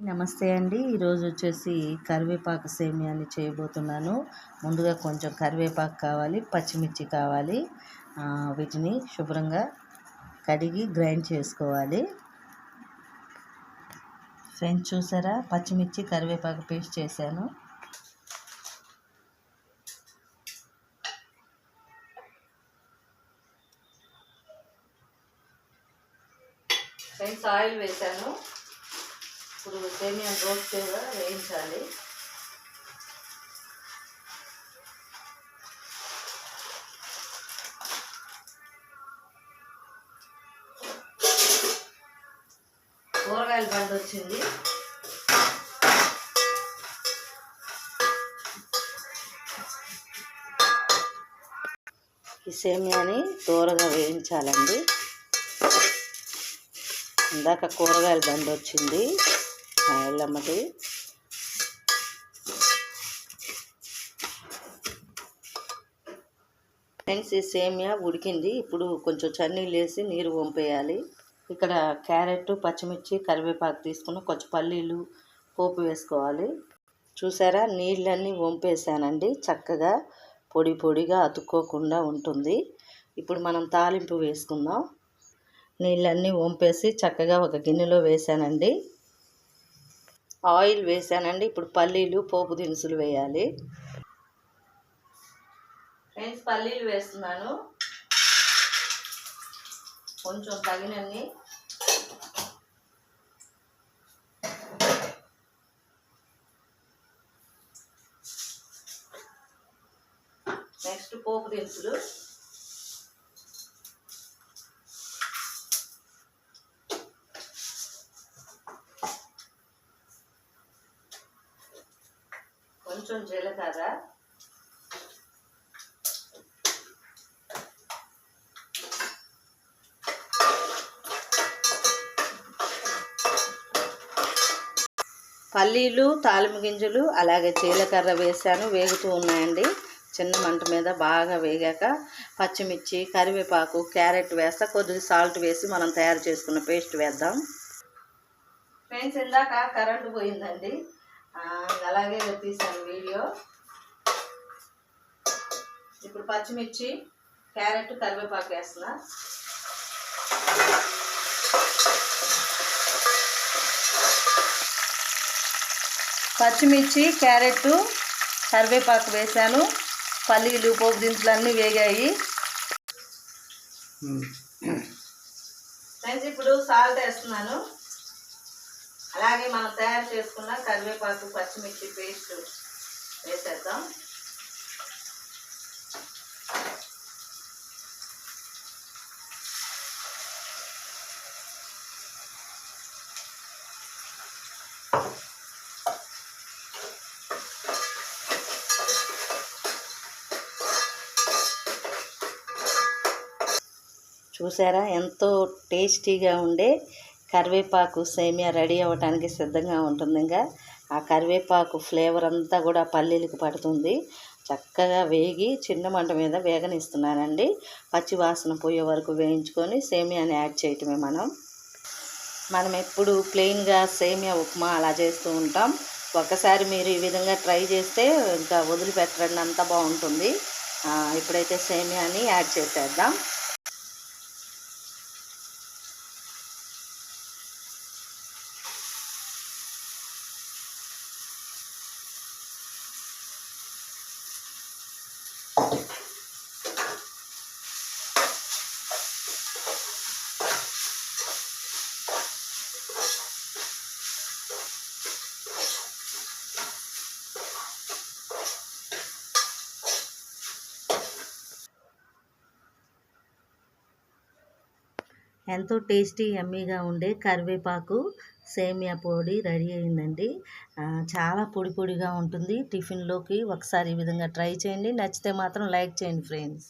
నమస్తే అండి. ఈరోజు వచ్చేసి కరివేపాకు సేమియాని చేయబోతున్నాను. ముందుగా కొంచెం కరివేపాకు కావాలి, పచ్చిమిర్చి కావాలి. వీటిని శుభ్రంగా కడిగి గ్రైండ్ చేసుకోవాలి. ఫ్రెండ్స్ చూసారా, పచ్చిమిర్చి కరివేపాకు పేస్ట్ చేశాను. ఫ్రెండ్స్ ఆయిల్ వేసాను. ఇప్పుడు సేమియా రోస్ట్గా వేయించాలి. కూరగాయల బండి వచ్చింది. ఈ సేమియాని దూరగా వేయించాలండి. ఇందాక కూరగాయల బండి వచ్చింది ఎల్లమ్మటి. ఫ్రెండ్స్, ఈ సేమియా ఉడికింది. ఇప్పుడు కొంచెం చన్నీళ్ళు వేసి నీరు వంపేయాలి. ఇక్కడ క్యారెట్, పచ్చిమిర్చి, కరివేపాకు తీసుకుని కొంచెం పల్లీలు పోపు వేసుకోవాలి. చూసారా, నీళ్ళన్నీ వంపేసానండి. చక్కగా పొడి పొడిగా అతుక్కోకుండా ఉంటుంది. ఇప్పుడు మనం తాలింపు వేసుకుందాం. నీళ్ళన్నీ వంపేసి చక్కగా ఒక గిన్నెలో వేసానండి. ఆయిల్ వేసానండి. ఇప్పుడు పల్లీలు, పోపు దినుసులు వేయాలి. ఫ్రెండ్స్, పల్లీలు వేస్తున్నాను, కొంచెం తగినన్ని. నెక్స్ట్ పోపు దినుసులు. కొంచెం జీలకర్ర, పల్లీలు, తాలింపు గింజలు అలాగే జీలకర్ర వేసాను. వేగుతూ ఉన్నాయండి. చిన్న మంట మీద బాగా వేగాక పచ్చిమిర్చి, కరివేపాకు, క్యారెట్ వేస్తా. కొద్దిగా సాల్ట్ వేసి మనం తయారు చేసుకున్న పేస్ట్ వేద్దాం. ఫ్రెండ్స్, ఇందాక కరెంటు పోయిందండి, అలాగే తీసాను వీడియో. ఇప్పుడు పచ్చిమిర్చి, క్యారెట్, కరివేపాకు వేస్తున్నా. పచ్చిమిర్చి, క్యారెట్, కరివేపాకు వేసాను. పల్లీలు, పోపు దినుసులు అన్నీ వేగాయి. ఫ్రెండ్స్, ఇప్పుడు సాల్ట్ వేస్తున్నాను. అలాగే మనం తయారు చేసుకున్న కరివేపాకు, పచ్చిమిర్చి పేస్ట్ వేసేద్దాం. చూసారా, ఎంతో టేస్టీగా ఉండే కరివేపాకు సేమియా రెడీ అవ్వటానికి సిద్ధంగా ఉంటుంది. ఇంకా ఆ కరివేపాకు ఫ్లేవర్ అంతా కూడా పల్లీలకు పడుతుంది. చక్కగా వేగి చిన్న మంట మీద వేగనిస్తున్నానండి. పచ్చి వాసన పోయే వరకు వేయించుకొని సేమియాని యాడ్ చేయటమే. మనం ఎప్పుడు ప్లెయిన్గా సేమియా ఉప్మా అలా చేస్తూ ఉంటాం. ఒక్కసారి మీరు ఈ విధంగా ట్రై చేస్తే ఇంకా వదిలిపెట్టండి, అంత బాగుంటుంది. ఇప్పుడైతే సేమియాని యాడ్ చేసేద్దాం. ఎంతో టేస్టీ యమ్మీగా ఉండే కరివేపాకు సేమియా పొడి రెడీ అయిందండి. చాలా పొడి పొడిగా ఉంటుంది. టిఫిన్లోకి ఒకసారి ఈ విధంగా ట్రై చేయండి. నచ్చితే మాత్రం లైక్ చేయండి ఫ్రెండ్స్.